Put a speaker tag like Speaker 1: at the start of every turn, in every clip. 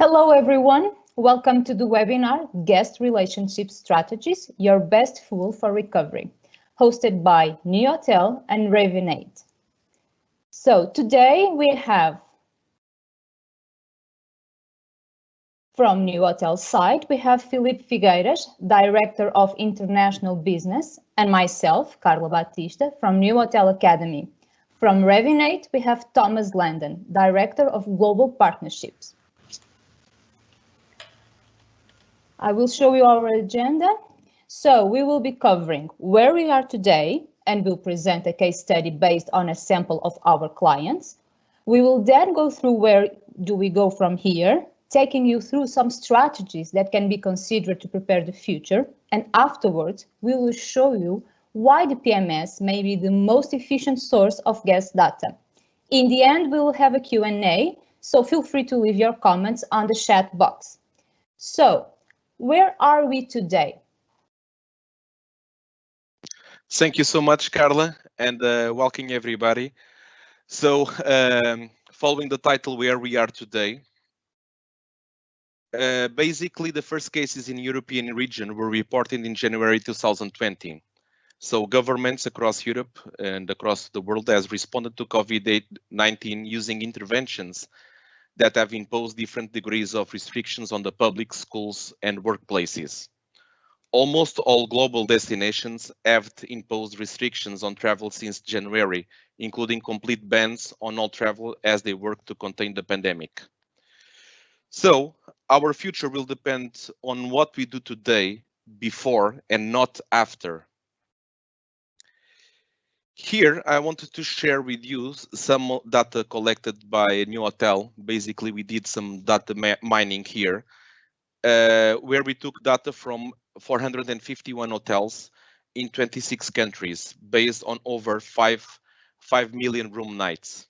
Speaker 1: Hello, everyone. Welcome to the webinar, Guest Relationship Strategies, Your Best Tool for Recovery, hosted by Newhotel and Revinate. So today we have from Newhotel side, we have Filipe Figueiras, Director of International Business, and myself, Carla Batista, from Newhotel Academy. From Revinate, we have Thomas Landon, Director of Global Partnerships. I will show you our agenda. So we will be covering where we are today and we'll present a case study based on a sample of our clients. We will then go through where do we go from here, taking you through some strategies that can be considered to prepare the future. And afterwards, we will show you why the PMS may be the most efficient source of guest data. In the end, we will have a Q&A, so feel free to leave your comments on the chat box. So, where are we today?
Speaker 2: Thank you so much, Carla, and welcome everybody. So, following the title, where we are today, basically the first cases in the European region were reported in January 2020. So governments across Europe and across the world has responded to COVID-19 using interventions that have imposed different degrees of restrictions on the public, schools, and workplaces. Almost all global destinations have imposed restrictions on travel since January, including complete bans on all travel as they work to contain the pandemic. So, our future will depend on what we do today, before and not after. Here, I wanted to share with you some data collected by Newhotel. Basically, we did some data mining here, where we took data from 451 hotels in 26 countries, based on over 5 million room nights.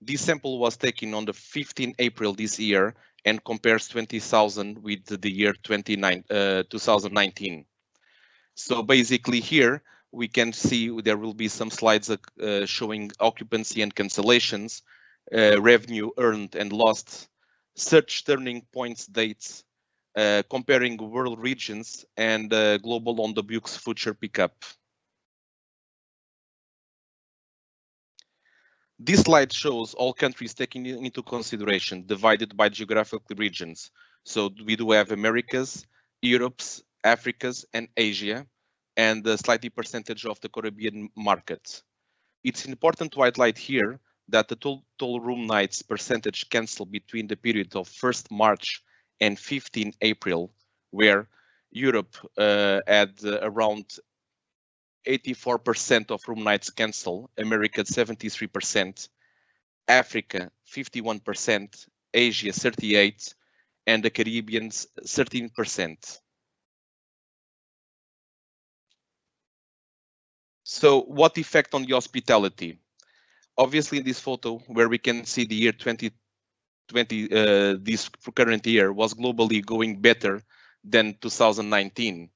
Speaker 2: This sample was taken on the 15th April this year and compares 20,000 with the year 2019. So basically here, we can see there will be some slides showing occupancy and cancellations, revenue earned and lost, search turning points dates, comparing world regions and global on the books future pickup. This slide shows all countries taken into consideration, divided by geographical regions. So we do have Americas, Europe's, Africa's, and Asia, and a slightly percentage of the Caribbean market. It's important to highlight here that the total room nights percentage canceled between the period of 1st March and 15 April, where Europe had around 84% of room nights cancel, America 73%, Africa 51%, Asia 38%, and the Caribbeans 13%. So what effect on the hospitality? Obviously, in this photo, where we can see the year 2020, this current year was globally going better than 2019.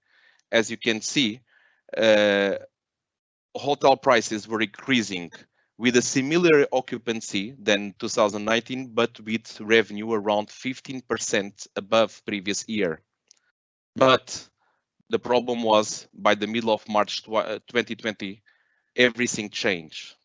Speaker 2: As you can see, hotel prices were increasing with a similar occupancy than 2019, but with revenue around 15% above previous year. But the problem was by the middle of March 2020, everything changed.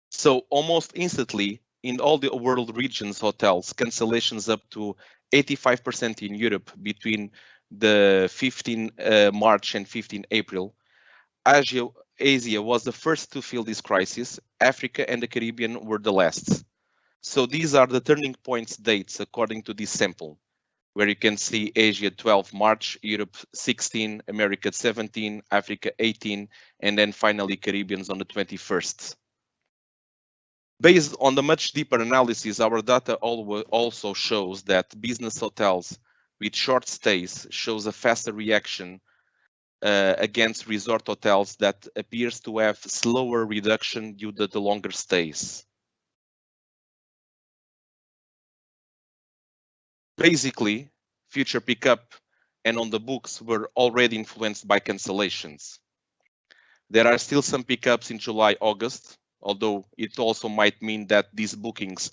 Speaker 2: So almost instantly, in all the world regions hotels, cancellations up to 85% in Europe between the 15 March and 15 April. Asia was the first to feel this crisis. Africa and the Caribbean were the last. So these are the turning points dates according to this sample, where you can see Asia 12 March, Europe 16, America 17, Africa 18, and then finally Caribbeans on the 21st. Based on the much deeper analysis, our data also shows that business hotels with short stays shows a faster reaction against resort hotels that appears to have slower reduction due to the longer stays. Basically, future pickup and on the books were already influenced by cancellations. There are still some pickups in July, August, although it also might mean that these bookings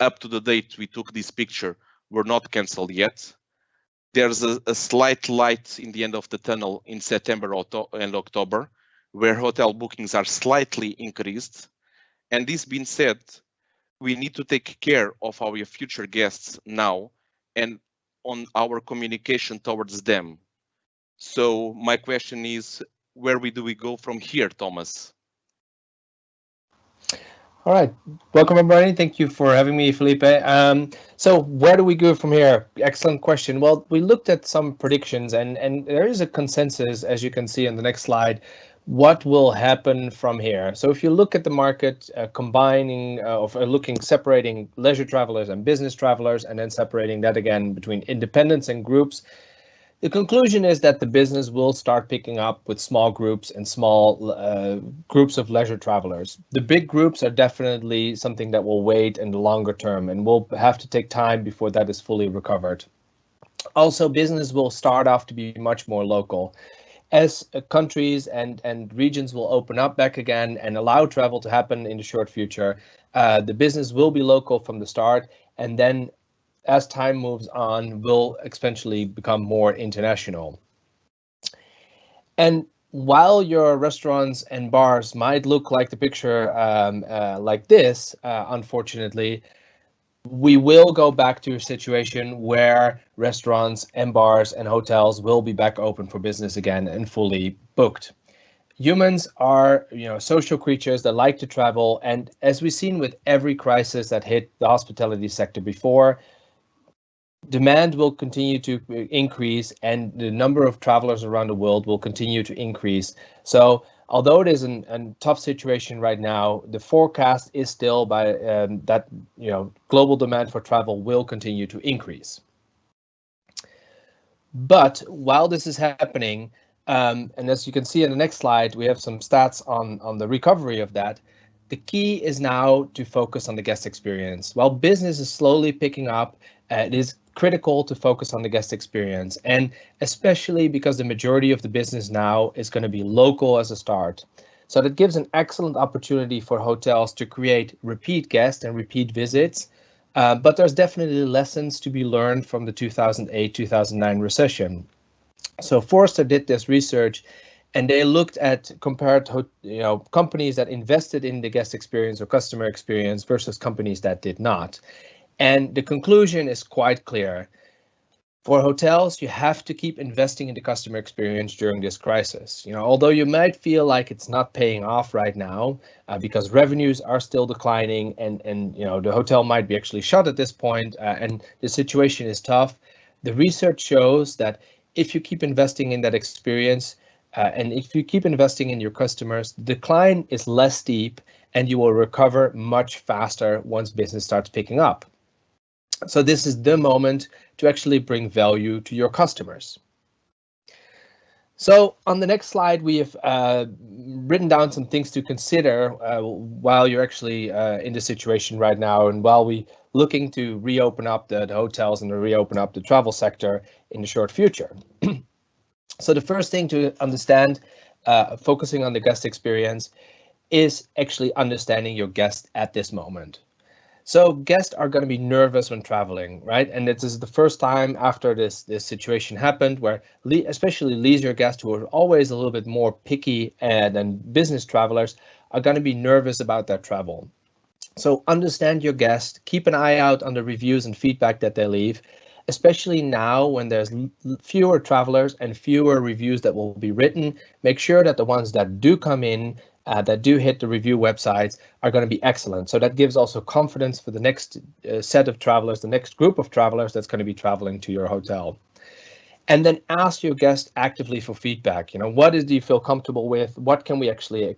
Speaker 2: up to the date we took this picture were not cancelled yet. There's a slight light in the end of the tunnel in September and October, where hotel bookings are slightly increased. And this being said, we need to take care of our future guests now and on our communication towards them. So my question is, where do we go from here, Thomas?
Speaker 3: All right, welcome everybody. Thank you for having me, Felipe. So where do we go from here? Excellent question. Well, we looked at some predictions, and there is a consensus, as you can see on the next slide, what will happen from here. So if you look at the market, separating leisure travelers and business travelers, and then separating that again between independents and groups, the conclusion is that the business will start picking up with small groups and small groups of leisure travelers. The big groups are definitely something that will wait in the longer term, and will have to take time before that is fully recovered. Also, business will start off to be much more local. As countries and regions will open up back again and allow travel to happen in the short future, the business will be local from the start, and then as time moves on, will eventually become more international. And while your restaurants and bars might look like the picture like this, unfortunately, we will go back to a situation where restaurants and bars and hotels will be back open for business again and fully booked. Humans are, social creatures that like to travel, and as we've seen with every crisis that hit the hospitality sector before, demand will continue to increase, and the number of travelers around the world will continue to increase. So although it is a tough situation right now, the forecast is still that global demand for travel will continue to increase. But while this is happening, and as you can see in the next slide, we have some stats on the recovery of that. The key is now to focus on the guest experience. While business is slowly picking up, it is critical to focus on the guest experience, and especially because the majority of the business now is going to be local as a start. So that gives an excellent opportunity for hotels to create repeat guests and repeat visits. But there's definitely lessons to be learned from the 2008-2009 recession. So Forrester did this research, and they compared companies that invested in the guest experience or customer experience versus companies that did not. And the conclusion is quite clear. For hotels, you have to keep investing in the customer experience during this crisis. Although you might feel like it's not paying off right now because revenues are still declining, and the hotel might be actually shut at this point, and the situation is tough. The research shows that if you keep investing in that experience, and if you keep investing in your customers, the decline is less steep, and you will recover much faster once business starts picking up. So this is the moment to actually bring value to your customers. So on the next slide, we have written down some things to consider while you're actually in the situation right now, and while we looking to reopen up the hotels and to reopen up the travel sector in the short future. So the first thing to understand, focusing on the guest experience, is actually understanding your guest at this moment. So guests are going to be nervous when traveling, right? And this is the first time after this situation happened where especially leisure guests, who are always a little bit more picky than business travelers, are going to be nervous about their travel. So understand your guest, keep an eye out on the reviews and feedback that they leave, especially now when there's fewer travelers and fewer reviews that will be written. Make sure that the ones that do come in, that do hit the review websites, are going to be excellent. So that gives also confidence for the next set of travelers, the next group of travelers that's going to be traveling to your hotel. And then ask your guests actively for feedback. What do you feel comfortable with? What can we actually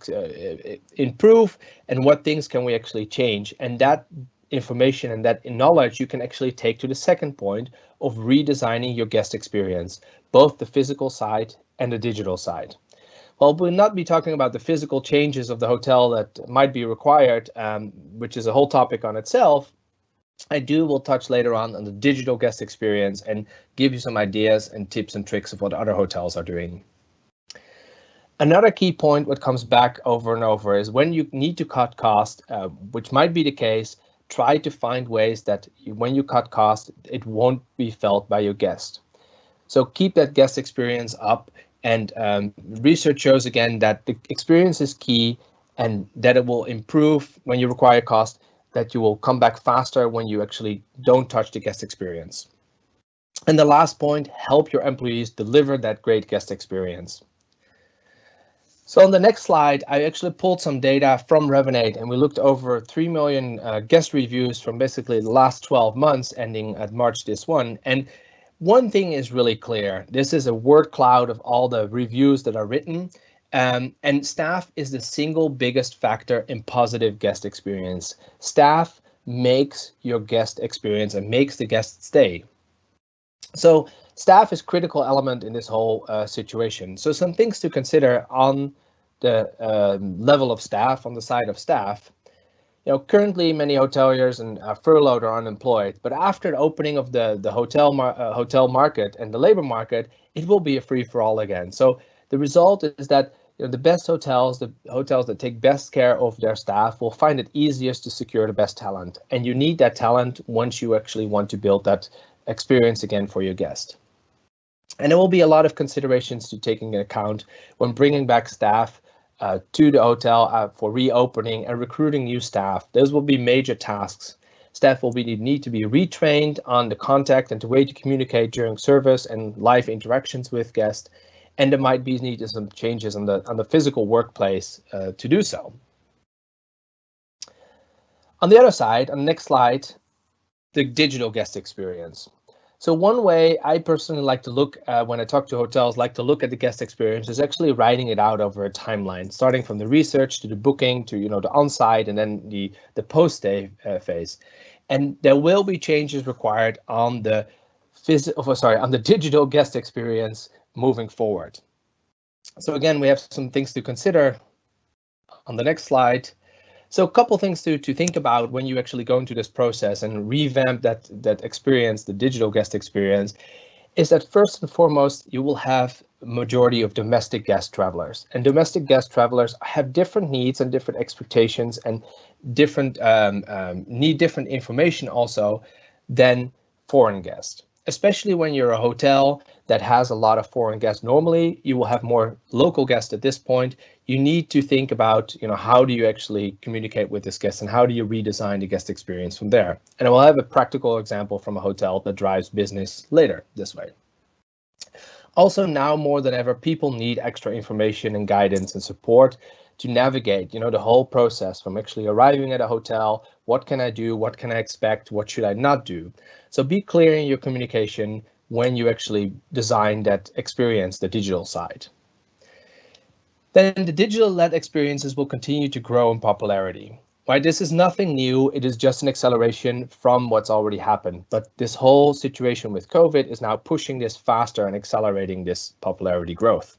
Speaker 3: improve? And what things can we actually change? And that information and that knowledge you can actually take to the second point of redesigning your guest experience, both the physical side and the digital side. Well, we'll not be talking about the physical changes of the hotel that might be required, which is a whole topic on itself. Will touch later on the digital guest experience and give you some ideas and tips and tricks of what other hotels are doing. Another key point what comes back over and over is when you need to cut cost, which might be the case, try to find ways that when you cut cost, it won't be felt by your guest. So keep that guest experience up, and research shows again that the experience is key and that it will improve when you require cost, that you will come back faster when you actually don't touch the guest experience. And the last point, help your employees deliver that great guest experience. So on the next slide, I actually pulled some data from Revinate, and we looked over 3 million guest reviews from basically the last 12 months ending at March this one. And one thing is really clear. This is a word cloud of all the reviews that are written, and staff is the single biggest factor in positive guest experience. Staff makes your guest experience and makes the guest stay. So staff is critical element in this whole situation. So some things to consider on the level of staff, on the side of staff. You know, currently many hoteliers are furloughed or unemployed, but after the opening of the hotel market and the labor market, it will be a free-for-all again. So the result is that the best hotels, the hotels that take best care of their staff, will find it easiest to secure the best talent. And you need that talent once you actually want to build that experience again for your guest. And there will be a lot of considerations to taking into account when bringing back staff to the hotel for reopening and recruiting new staff. Those will be major tasks. Staff will need to be retrained on the contact and the way to communicate during service and live interactions with guests. And there might be needed some changes on the physical workplace to do so. On the other side, on the next slide, the digital guest experience. So one way I personally like to look when I talk to hotels, like to look at the guest experience, is actually writing it out over a timeline, starting from the research to the booking to the on-site and then the post-stay phase. And there will be changes required on the digital guest experience moving forward. So again, we have some things to consider on the next slide. So a couple things to think about when you actually go into this process and revamp that experience, the digital guest experience, is that first and foremost, you will have a majority of domestic guest travelers. And domestic guest travelers have different needs and different expectations and different need different information also than foreign guests. Especially when you're a hotel that has a lot of foreign guests. Normally, you will have more local guests at this point. You need to think about, how do you actually communicate with this guest and how do you redesign the guest experience from there? And I will have a practical example from a hotel that drives business later this way. Also, now more than ever, people need extra information and guidance and support to navigate, the whole process from actually arriving at a hotel. What can I do? What can I expect? What should I not do? So be clear in your communication when you actually design that experience, the digital side. Then the digital-led experiences will continue to grow in popularity. Right? This is nothing new. It is just an acceleration from what's already happened. But this whole situation with COVID is now pushing this faster and accelerating this popularity growth.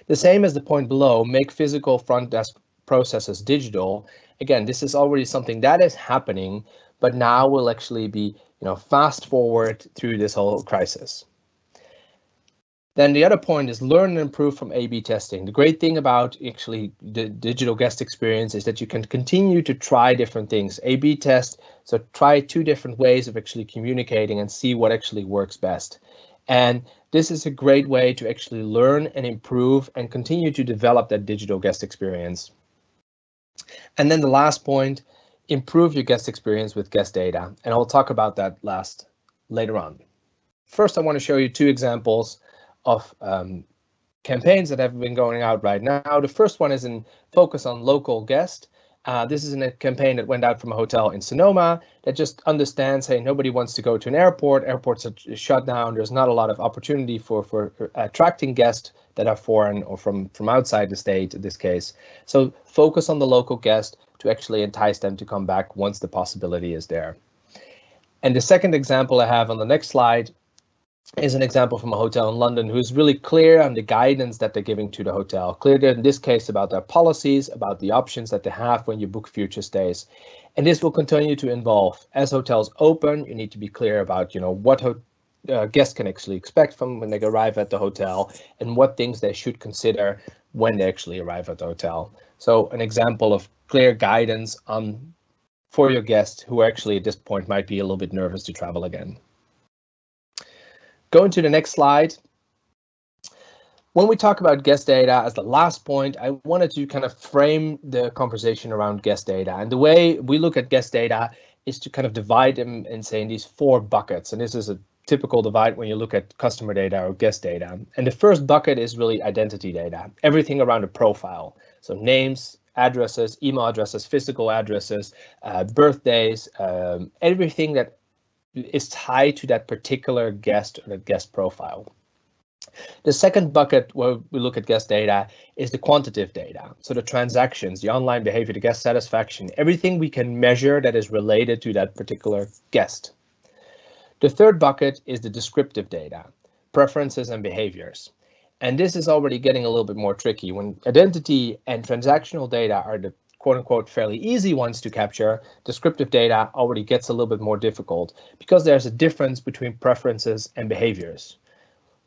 Speaker 3: The same as the point below, make physical front desk processes digital. Again, this is already something that is happening, but now will actually be, fast forward through this whole crisis. Then the other point is learn and improve from A/B testing. The great thing about actually the digital guest experience is that you can continue to try different things. A/B test, so try 2 different ways of actually communicating and see what actually works best. And this is a great way to actually learn and improve and continue to develop that digital guest experience. And then the last point, improve your guest experience with guest data. And I'll talk about that later on. First, I want to show you 2 examples of campaigns that have been going out right now. The first one is in focus on local guest. This is a campaign that went out from a hotel in Sonoma that just understands, hey, nobody wants to go to an airport. Airports are shut down. There's not a lot of opportunity for attracting guests that are foreign or from outside the state in this case. So focus on the local guest to actually entice them to come back once the possibility is there. And the second example I have on the next slide is an example from a hotel in London who's really clear on the guidance that they're giving to the hotel. Clear in this case about their policies, about the options that they have when you book future stays. And this will continue to evolve. As hotels open, you need to be clear about, what guests can actually expect from when they arrive at the hotel, and what things they should consider when they actually arrive at the hotel. So an example of clear guidance for your guests who actually at this point might be a little bit nervous to travel again. Going to the next slide. When we talk about guest data as the last point, I wanted to kind of frame the conversation around guest data. And the way we look at guest data is to kind of divide them and say in these 4 buckets. And this is a typical divide when you look at customer data or guest data. And the first bucket is really identity data, everything around a profile. So names, addresses, email addresses, physical addresses, birthdays, everything that is tied to that particular guest or that guest profile. The second bucket where we look at guest data is the quantitative data. So the transactions, the online behavior, the guest satisfaction, everything we can measure that is related to that particular guest. The third bucket is the descriptive data, preferences and behaviors. And this is already getting a little bit more tricky. When identity and transactional data are the quote unquote fairly easy ones to capture, descriptive data already gets a little bit more difficult because there's a difference between preferences and behaviors.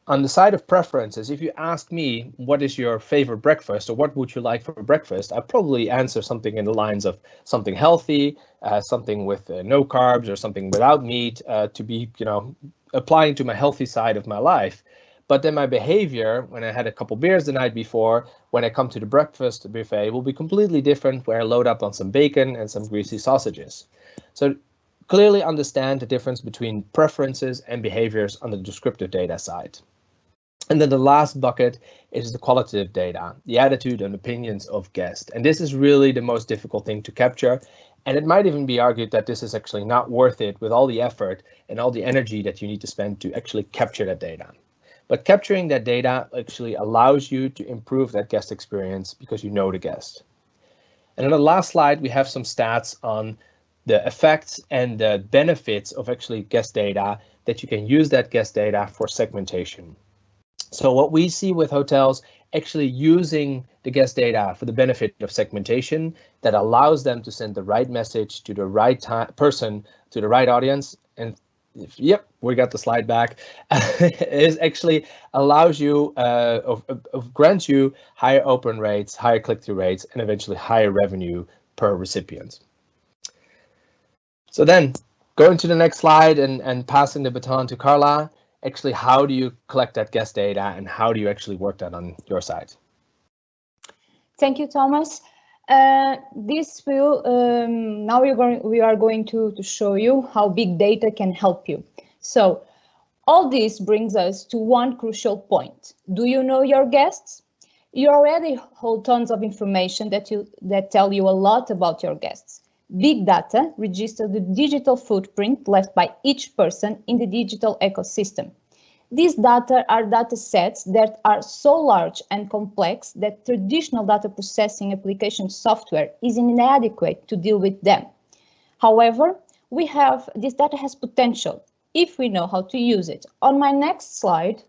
Speaker 3: On the side of preferences, if you ask me, what is your favorite breakfast or what would you like for breakfast, I'd probably answer something in the lines of something healthy, something with no carbs or something without meat to be, applying to my healthy side of my life. But then my behavior, when I had a couple beers the night before, when I come to the breakfast buffet, will be completely different, where I load up on some bacon and some greasy sausages. So clearly understand the difference between preferences and behaviors on the descriptive data side. And then the last bucket is the qualitative data, the attitude and opinions of guests. And this is really the most difficult thing to capture. And it might even be argued that this is actually not worth it with all the effort and all the energy that you need to spend to actually capture that data. But capturing that data actually allows you to improve that guest experience because you know the guest. And on the last slide, we have some stats on the effects and the benefits of actually guest data, that you can use that guest data for segmentation. So what we see with hotels actually using the guest data for the benefit of segmentation that allows them to send the right message to the right person, to the right audience. And yep, we got the slide back. Is actually allows you, grants you higher open rates, higher click-through rates, and eventually higher revenue per recipient. So then going to the next slide and passing the baton to Carla. Actually, how do you collect that guest data and how do you actually work that on your side?
Speaker 1: Thank you, Thomas. This will now we are going to show you how big data can help you. So all this brings us to one crucial point. Do you know your guests? You already hold tons of information that tell you a lot about your guests. Big data registers the digital footprint left by each person in the digital ecosystem. These data are data sets that are so large and complex that traditional data processing application software is inadequate to deal with them. However, this data has potential if we know how to use it. On my next slide,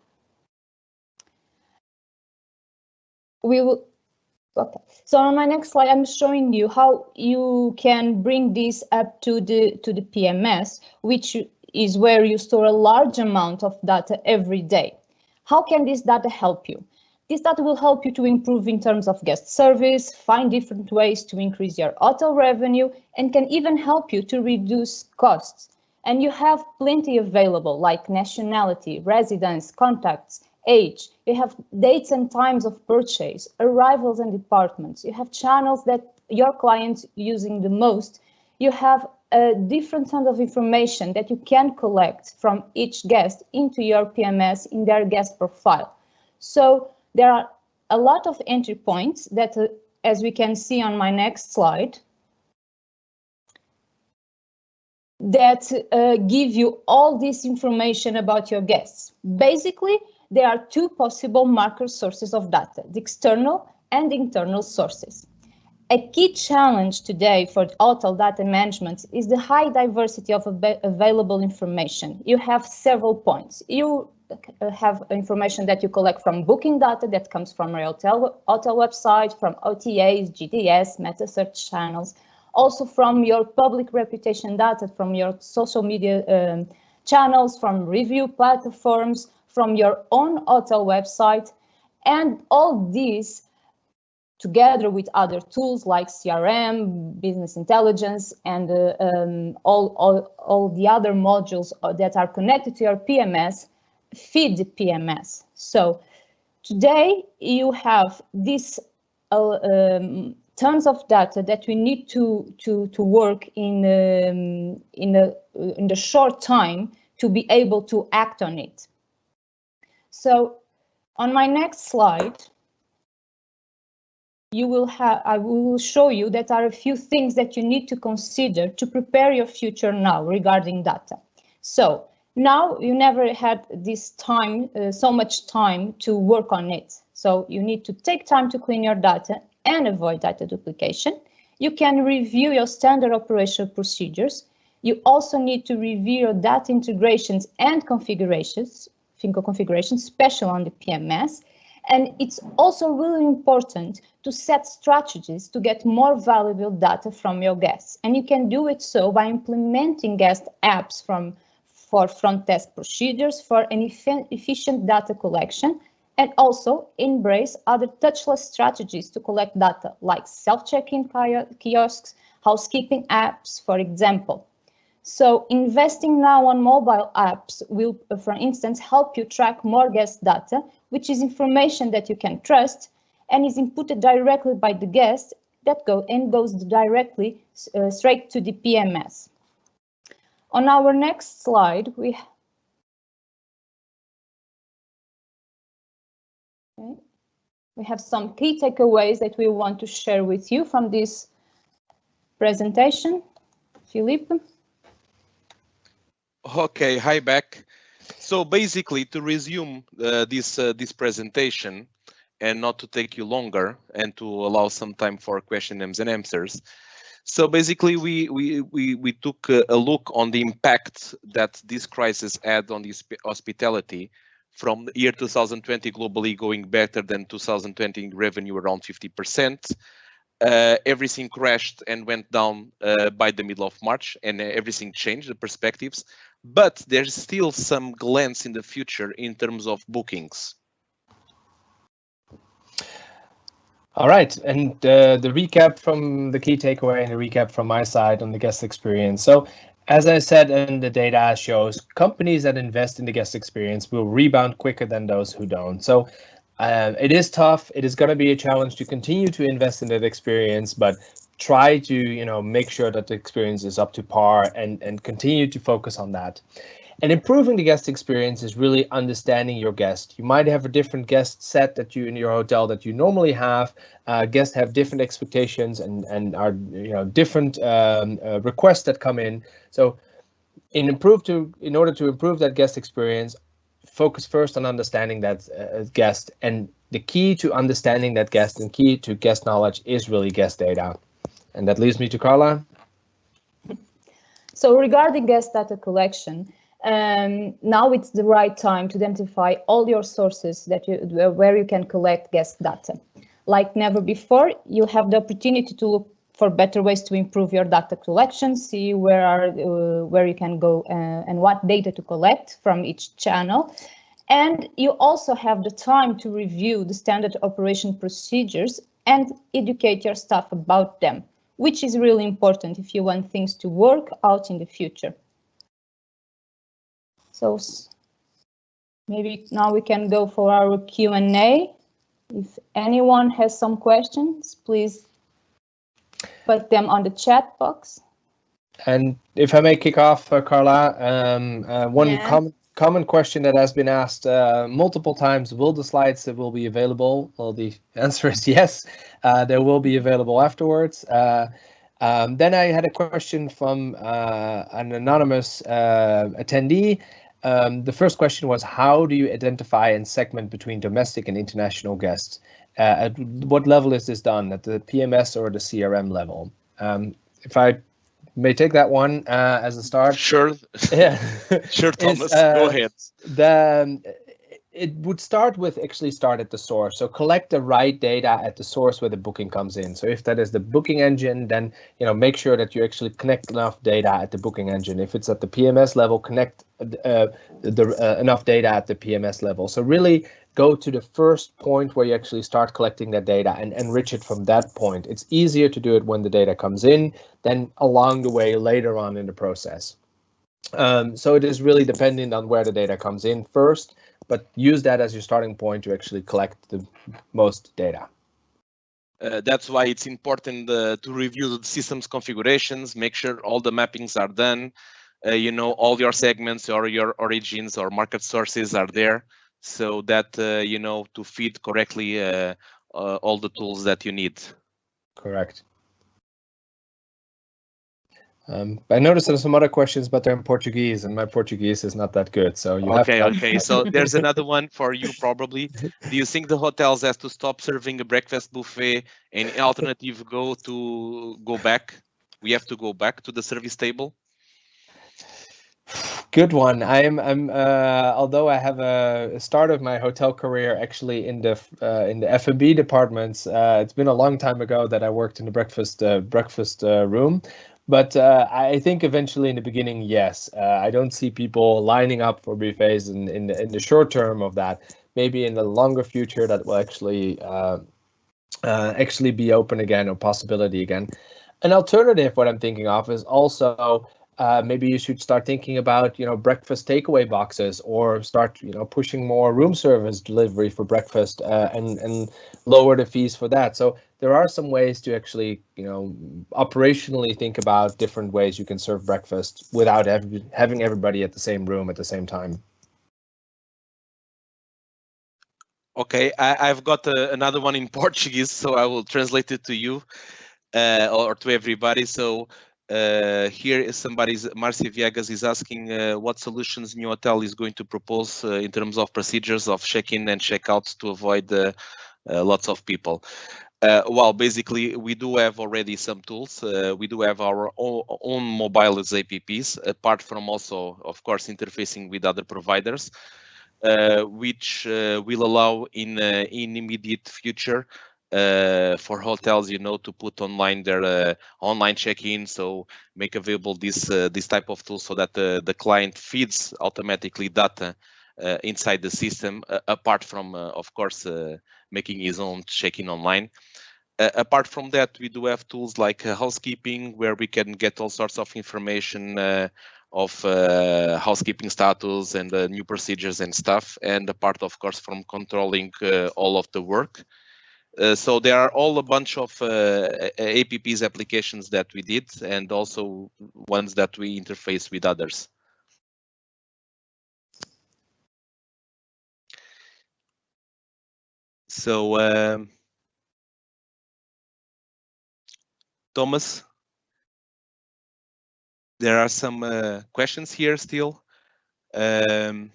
Speaker 1: okay. So on my next slide, I'm showing you how you can bring this up to the PMS, which is where you store a large amount of data every day. How can this data help you? This data will help you to improve in terms of guest service, find different ways to increase your hotel revenue, and can even help you to reduce costs. And you have plenty available, like nationality, residence, contacts, age. You have dates and times of purchase, arrivals and departments. You have channels that your clients using the most. You have a different kind of information that you can collect from each guest into your PMS in their guest profile. So there are a lot of entry points that, as we can see on my next slide, that give you all this information about your guests. Basically, there are two possible marker sources of data, the external and internal sources. A key challenge today for hotel data management is the high diversity of available information. You have several points. You have information that you collect from booking data that comes from your hotel website, from OTAs, GDS, meta search channels, also from your public reputation data, from your social media channels, from review platforms, from your own hotel website, and all these together with other tools like CRM, business intelligence, and all the other modules that are connected to your PMS feed the PMS. So today you have this tons of data that we need to work in the short time to be able to act on it. So on my next slide, I will show you that are a few things that you need to consider to prepare your future now regarding data. So now you never had this time, so much time to work on it. So you need to take time to clean your data and avoid data duplication. You can review your standard operational procedures. You also need to review your data integrations and configurations, especially on the PMS. And it's also really important to set strategies to get more valuable data from your guests. And you can do it so by implementing guest apps for front desk procedures for an efficient data collection, and also embrace other touchless strategies to collect data like self-check-in kiosks, housekeeping apps, for example. So investing now on mobile apps will, for instance, help you track more guest data, which is information that you can trust and is inputted directly by the guest that goes directly straight to the PMS. On our next slide, we have some key takeaways that we want to share with you from this presentation. Philippe?
Speaker 2: Okay, hi back. So basically, to resume this presentation and not to take you longer and to allow some time for questions and answers. So basically, we took a look on the impact that this crisis had on the hospitality from the year 2020 globally, going better than 2020 revenue around 50%. Everything crashed and went down by the middle of March, and everything changed, the perspectives. But there's still some glance in the future in terms of bookings.
Speaker 3: All right, and the recap from the key takeaway and the recap from my side on the guest experience. So as I said, and the data shows, companies that invest in the guest experience will rebound quicker than those who don't. So it is tough. It is going to be a challenge to continue to invest in that experience, but try to make sure that the experience is up to par and continue to focus on that. And improving the guest experience is really understanding your guest. You might have a different guest set that you in your hotel that you normally have. Guests have different expectations and are different requests that come in. So in order to improve that guest experience, focus first on understanding that guest. And the key to understanding that guest and key to guest knowledge is really guest data. And that leads me to Carla.
Speaker 1: So regarding guest data collection, now it's the right time to identify all your sources where you can collect guest data. Like never before, you have the opportunity to look for better ways to improve your data collection, see where you can go and what data to collect from each channel. And you also have the time to review the standard operation procedures and educate your staff about them, which is really important if you want things to work out in the future. So maybe now we can go for our Q&A. If anyone has some questions, please put them on the chat box.
Speaker 3: And if I may kick off, Carla, one common question that has been asked multiple times: will the slides that will be available? Well, the answer is yes. They will be available afterwards. Then I had a question from an anonymous attendee. The first question was, how do you identify and segment between domestic and international guests? At what level is this done, at the PMS or the CRM level? If I may take that one as a start.
Speaker 2: Sure.
Speaker 3: Yeah.
Speaker 2: Sure, Thomas. Go ahead.
Speaker 3: it would start at the source. So collect the right data at the source where the booking comes in. So if that is the booking engine, then make sure that you actually connect enough data at the booking engine. If it's at the PMS level, connect enough data at the PMS level. So really go to the first point where you actually start collecting that data and enrich it from that point. It's easier to do it when the data comes in than along the way later on in the process. So it is really dependent on where the data comes in first, but use that as your starting point to actually collect the most data.
Speaker 2: That's why it's important to review the system's configurations, make sure all the mappings are done, all your segments or your origins or market sources are there, so that, to feed correctly all the tools that you need.
Speaker 3: Correct. I noticed there's some other questions, but they're in Portuguese, and my Portuguese is not that good. So you have to.
Speaker 2: Okay. So there's another one for you probably. Do you think the hotels has to stop serving a breakfast buffet and alternative go back? We have to go back to the service table.
Speaker 3: Good one. I'm although I have started my hotel career actually in the F&B departments. It's been a long time ago that I worked in the breakfast room. But I think eventually in the beginning, yes. I don't see people lining up for buffets in the short term of that. Maybe in the longer future that will actually be open again, or possibility again. An alternative, what I'm thinking of, is also maybe you should start thinking about breakfast takeaway boxes, or start pushing more room service delivery for breakfast and lower the fees for that. So there are some ways to actually operationally think about different ways you can serve breakfast without having everybody at the same room at the same time.
Speaker 2: Okay, I've got another one in Portuguese, so I will translate it to you or to everybody. So here is Marcia Viegas is asking what solutions Newhotel is going to propose in terms of procedures of check-in and check-out to avoid lots of people. Well, basically, we do have already some tools. We do have our own mobile apps, apart from also, of course, interfacing with other providers, which will allow in immediate future for hotels, to put online their online check-in, so make available this type of tool so that the client feeds automatically data inside the system, apart from, of course, making his own check-in online. Apart from that, we do have tools like housekeeping, where we can get all sorts of information of housekeeping status and new procedures and stuff, and apart, of course, from controlling all of the work. So there are all a bunch of apps, applications that we did, and also ones that we interface with others. So Thomas, there are some questions here still. In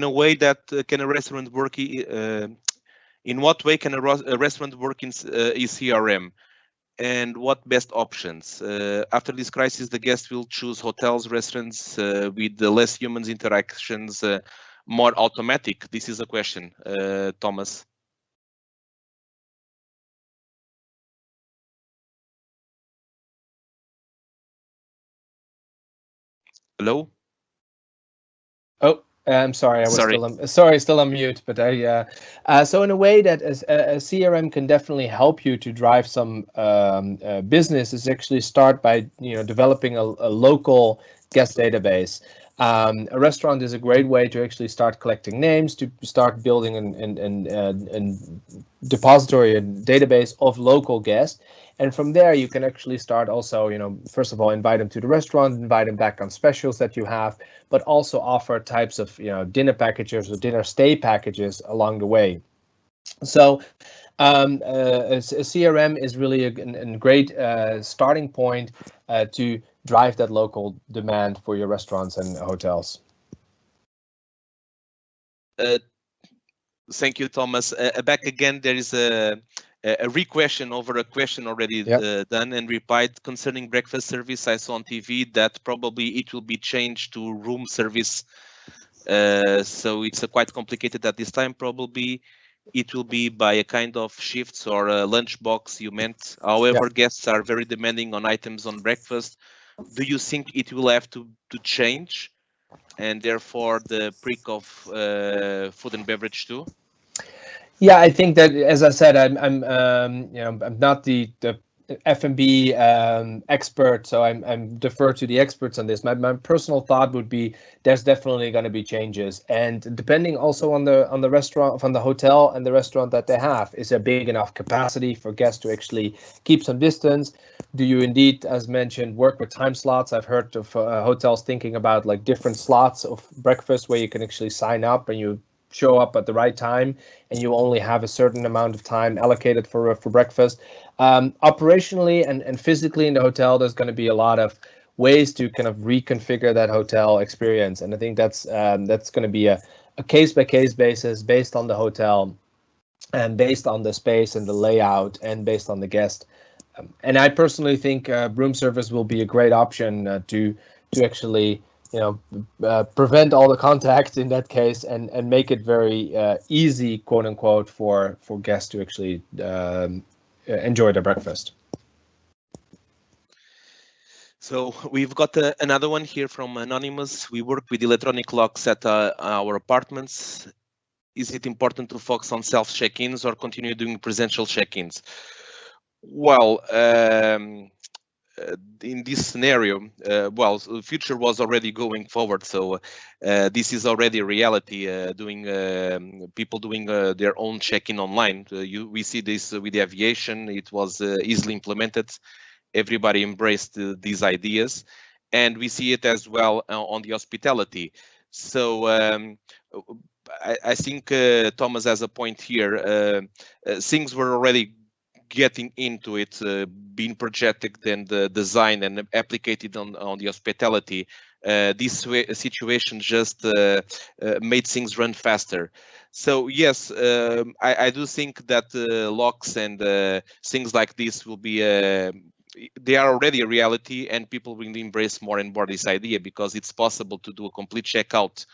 Speaker 2: a way that can a restaurant work? In what way can a restaurant work in ECRM? And what best options? After this crisis, the guest will choose hotels, restaurants with the less humans interactions, more automatic. This is a question, Thomas. Hello?
Speaker 3: Oh, I'm sorry. I was still on mute. But so in a way that a CRM can definitely help you to drive some business, is actually start by developing a local guest database. A restaurant is a great way to actually start collecting names, to start building an depository, a database of local guests. And from there, you can actually start also, first of all, invite them to the restaurant, invite them back on specials that you have, but also offer types of, dinner packages or dinner stay packages along the way. So a CRM is really a great starting point to drive that local demand for your restaurants and hotels.
Speaker 2: Thank you, Thomas. Back again, there is a a re-question over a question already done and replied concerning breakfast service. I saw on TV that probably it will be changed to room service. So it's quite complicated at this time. Probably it will be by a kind of shifts or a lunchbox you meant. However, guests are very demanding on items on breakfast. Do you think it will have to change, and therefore the prick of food and beverage too?
Speaker 3: Yeah, I think that, as I said, I'm not the F&B expert, so I'm defer to the experts on this. My personal thought would be there's definitely going to be changes, and depending also on the restaurant, from the hotel and the restaurant that they have, is a big enough capacity for guests to actually keep some distance? Do you indeed, as mentioned, work with time slots? I've heard of hotels thinking about like different slots of breakfast where you can actually sign up and you show up at the right time, and you only have a certain amount of time allocated for breakfast. Operationally and physically in the hotel, there's going to be a lot of ways to kind of reconfigure that hotel experience, and I think that's going to be a case-by-case basis based on the hotel and based on the space and the layout and based on the guest. And I personally think room service will be a great option to actually prevent all the contact in that case and make it very easy, quote unquote, for guests to actually enjoy their breakfast.
Speaker 2: So we've got another one here from Anonymous. We work with electronic locks at our apartments. Is it important to focus on self check-ins or continue doing presential check-ins? Well, in this scenario, the future was already going forward, so this is already a reality. People doing their own check-in online. We see this with the aviation. It was easily implemented. Everybody embraced these ideas, and we see it as well on the hospitality. So I think Thomas has a point here. Things were already getting into it, being projected and designed and applied on the hospitality. This situation just made things run faster. So yes, I do think that locks and things like this will be they are already a reality, and people will embrace more and more this idea, because it's possible to do a complete checkout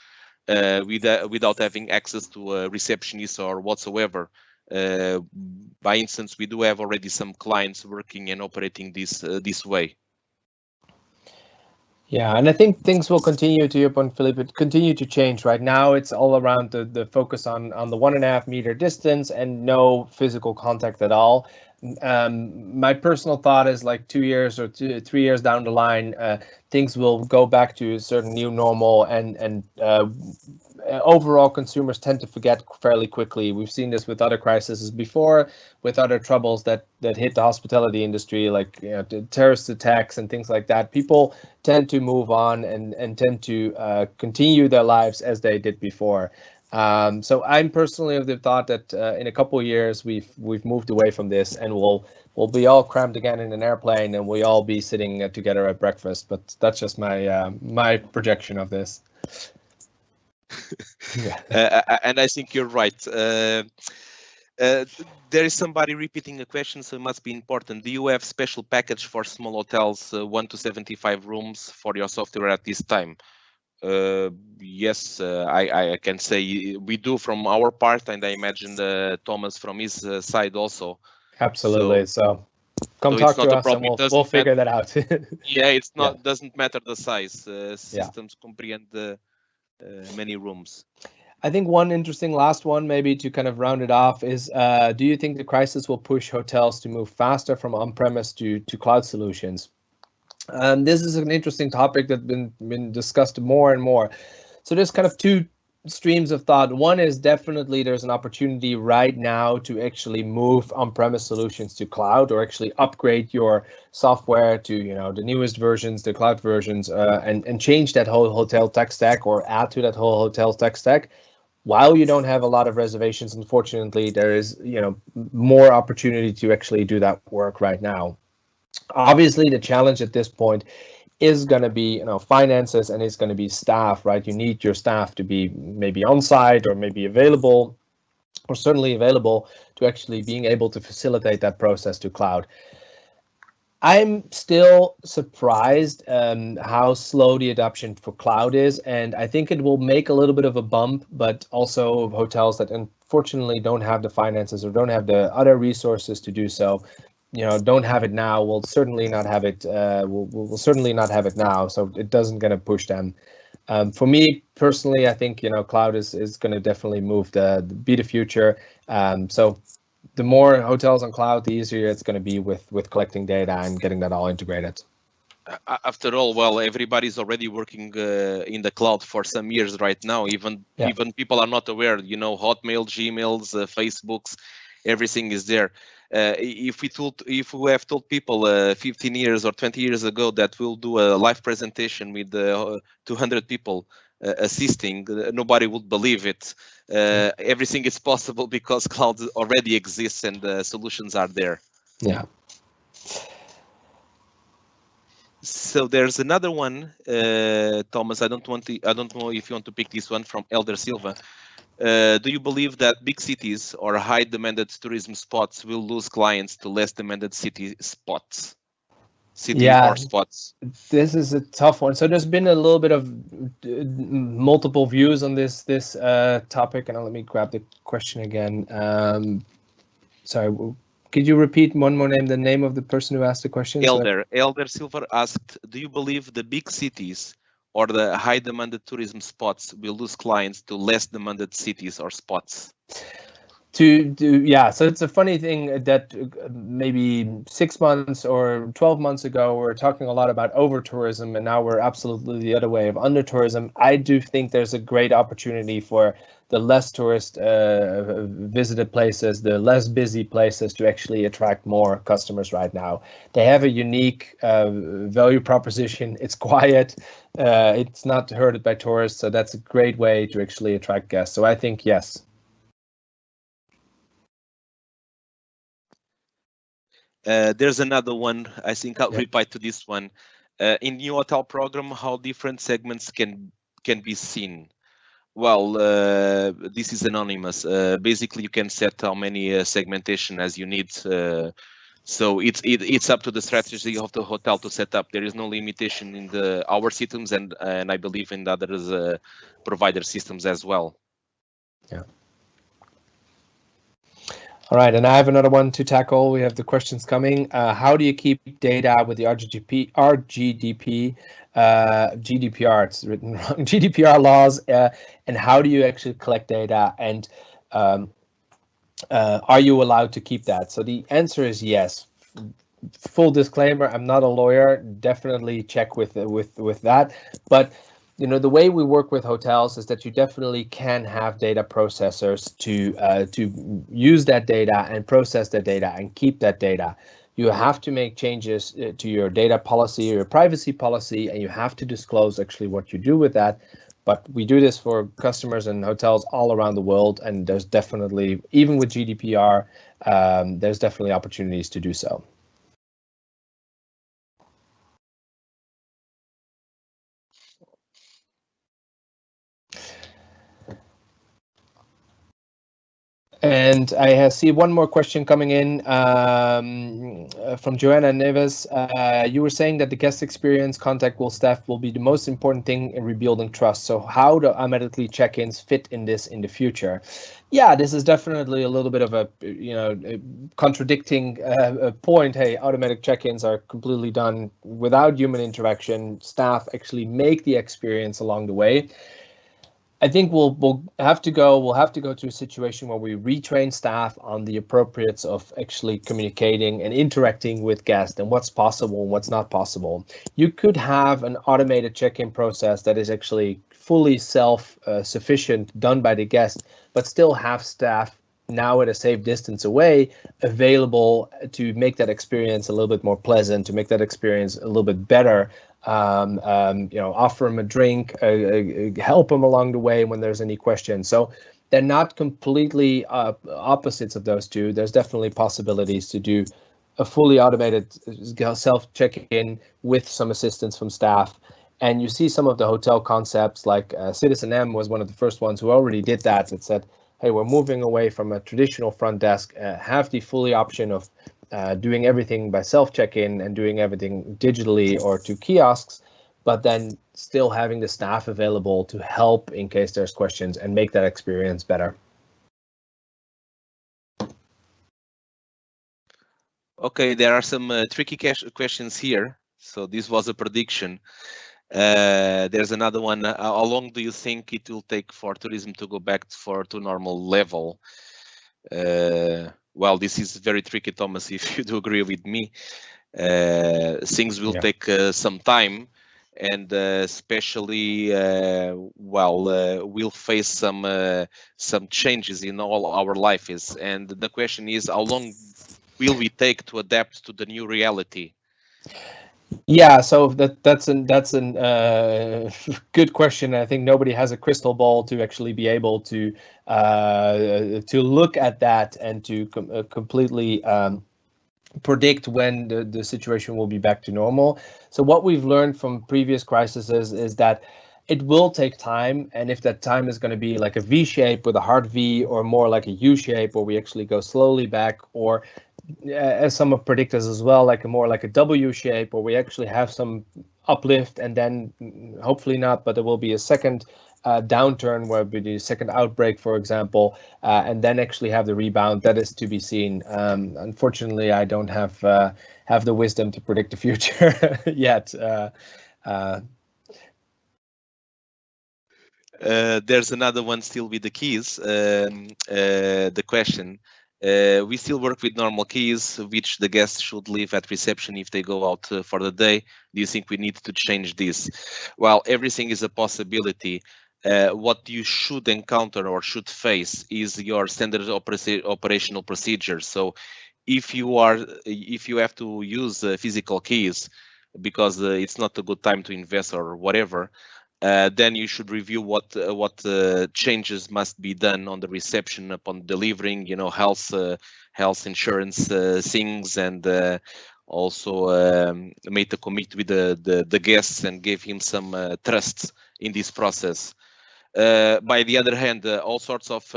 Speaker 2: without having access to a receptionist or whatsoever. By instance, we do have already some clients working and operating this way.
Speaker 3: Yeah, and I think things will continue, to your point, Philippe, continue to change. Right now, it's all around the focus on the 1.5 meter distance and no physical contact at all. My personal thought is like 2 years or 3 years down the line, things will go back to a certain new normal, and overall consumers tend to forget fairly quickly. We've seen this with other crises before, with other troubles that hit the hospitality industry, like the terrorist attacks and things like that. People tend to move on and tend to continue their lives as they did before. So I'm personally of the thought that in a couple of years we've moved away from this, and we'll be all crammed again in an airplane, and we all be sitting together at breakfast. But that's just my projection of this.
Speaker 2: And I think you're right. There is somebody repeating a question, so it must be important. Do you have special package for small hotels, 1 to 75 rooms, for your software at this time? Yes, I can say we do from our part, and I imagine Thomas from his side also.
Speaker 3: Absolutely. So come talk to us, and we'll figure that out.
Speaker 2: Yeah, it's not doesn't matter the size. Systems comprehend many rooms.
Speaker 3: I think one interesting last one, maybe to kind of round it off, is do you think the crisis will push hotels to move faster from on-premise to cloud solutions? This is an interesting topic that's been discussed more and more. So there's kind of two streams of thought. One is definitely there's an opportunity right now to actually move on-premise solutions to cloud, or actually upgrade your software to the newest versions, the cloud versions, and change that whole hotel tech stack, or add to that whole hotel tech stack. While you don't have a lot of reservations, unfortunately, there is more opportunity to actually do that work right now. Obviously, the challenge at this point is going to be finances, and it's going to be staff, right? You need your staff to be maybe on site or maybe available, or certainly available to actually being able to facilitate that process to cloud. I'm still surprised how slow the adoption for cloud is, and I think it will make a little bit of a bump, but also hotels that unfortunately don't have the finances or don't have the other resources to do so, don't have it now, will certainly not have it. Will certainly not have it now, so it doesn't gonna push them. For me personally, I think cloud is going to definitely be the future. So the more hotels on cloud, the easier it's going to be with collecting data and getting that all integrated.
Speaker 2: After all, well, everybody's already working in the cloud for some years right now. Even people are not aware. Hotmail, Gmails, Facebooks, everything is there. If we have told people 15 years or 20 years ago that we'll do a live presentation with 200 people assisting, nobody would believe it. Everything is possible because cloud already exists and the solutions are there.
Speaker 3: Yeah.
Speaker 2: So there's another one, Thomas. I don't know if you want to pick this one from Elder Silva. Do you believe that big cities or high demanded tourism spots will lose clients to less demanded city spots? Or spots?
Speaker 3: This is a tough one. So there's been a little bit of multiple views on this topic, and let me grab the question again. Sorry, could you repeat one more name, the name of the person who asked the question?
Speaker 2: Elder Silver asked, do you believe the big cities or the high demanded tourism spots will lose clients to less demanded cities or spots?
Speaker 3: So it's a funny thing that maybe 6 months or 12 months ago, we're talking a lot about over tourism, and now we're absolutely the other way of under tourism. I do think there's a great opportunity for the less tourist visited places, the less busy places to actually attract more customers right now. They have a unique value proposition. It's quiet. It's not herded by tourists. So that's a great way to actually attract guests. So I think yes.
Speaker 2: There's another one. I think I'll reply to this one. In Newhotel program, how different segments can be seen? Well, this is anonymous. Basically, you can set how many segmentation as you need. So it's up to the strategy of the hotel to set up. There is no limitation in our systems, and I believe in the others provider systems as well.
Speaker 3: Yeah. All right, and I have another one to tackle. We have the questions coming. How do you keep data with the GDPR, it's written wrong, GDPR laws, and how do you actually collect data, and are you allowed to keep that? So the answer is yes. Full disclaimer, I'm not a lawyer, definitely check with that, but the way we work with hotels is that you definitely can have data processors to use that data and process that data and keep that data. You have to make changes to your data policy or your privacy policy, and you have to disclose actually what you do with that. But we do this for customers and hotels all around the world, and there's definitely, even with GDPR, there's definitely opportunities to do so. And I see one more question coming in from Joanna Neves. You were saying that the guest experience, contact with staff will be the most important thing in rebuilding trust. So how do automatically check-ins fit in this in the future? Yeah, this is definitely a little bit of a contradicting point. Hey, automatic check-ins are completely done without human interaction. Staff actually make the experience along the way. I think we'll have to go to a situation where we retrain staff on the appropriates of actually communicating and interacting with guests and what's possible and what's not possible. You could have an automated check-in process that is actually fully self-sufficient, done by the guest, but still have staff now at a safe distance away available to make that experience a little bit more pleasant, to make that experience a little bit better. Offer them a drink, help them along the way when there's any questions. So they're not completely opposites of those two. There's definitely possibilities to do a fully automated self-check-in with some assistance from staff. And you see some of the hotel concepts like Citizen M was one of the first ones who already did that. It said, hey, we're moving away from a traditional front desk, have the fully option of doing everything by self check-in and doing everything digitally or to kiosks, but then still having the staff available to help in case there's questions and make that experience better.
Speaker 2: Okay, there are some tricky questions here. So this was a prediction. There's another one. How long do you think it will take for tourism to go back to normal level? Well, this is very tricky, Thomas, if you do agree with me. Things will take some time, and especially we'll face some changes in all our lives. And the question is, how long will we take to adapt to the new reality?
Speaker 3: Yeah, so that's an good question. I think nobody has a crystal ball to actually be able to look at that and to completely predict when the situation will be back to normal. So what we've learned from previous crises is that it will take time, and if that time is going to be like a V shape with a hard V, or more like a U shape where we actually go slowly back, or as some of predictors as well, like a W shape where we actually have some uplift and then hopefully not, but there will be a second downturn where we do a second outbreak, for example, and then actually have the rebound. That is to be seen. Unfortunately, I don't have the wisdom to predict the future yet.
Speaker 2: There's another one still with the keys. The question. We still work with normal keys, which the guests should leave at reception if they go out for the day. Do you think we need to change this? Well, everything is a possibility. What you should encounter or should face is your standard operational procedures. So if you have to use physical keys because it's not a good time to invest or whatever, then you should review what changes must be done on the reception upon delivering, health insurance things, and also made a commit with the guests and gave him some trust in this process. By the other hand, all sorts of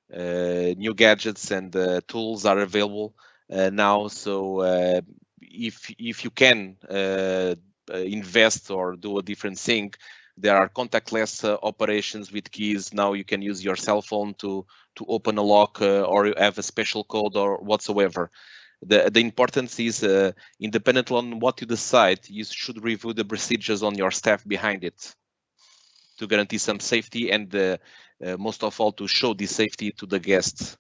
Speaker 2: new gadgets and tools are available now. So if you can invest or do a different thing, there are contactless operations with keys. Now you can use your cell phone to open a lock, or you have a special code or whatsoever. The importance is, independent on what you decide, you should review the procedures on your staff behind it to guarantee some safety, and most of all, to show this safety to the guests.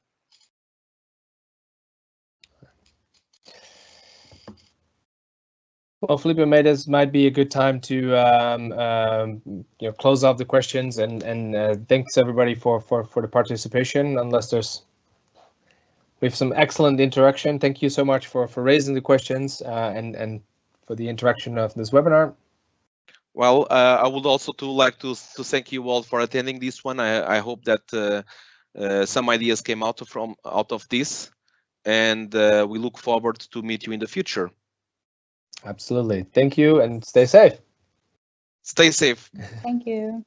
Speaker 3: Well, Felipe, this might be a good time to close off the questions, and thanks everybody for the participation. Unless we have some excellent interaction. Thank you so much for raising the questions and for the interaction of this webinar.
Speaker 2: Well, I would also like to thank you all for attending this one. I hope that some ideas came out of this, and we look forward to meet you in the future.
Speaker 3: Absolutely. Thank you, and stay safe.
Speaker 2: Stay safe.
Speaker 1: Thank you.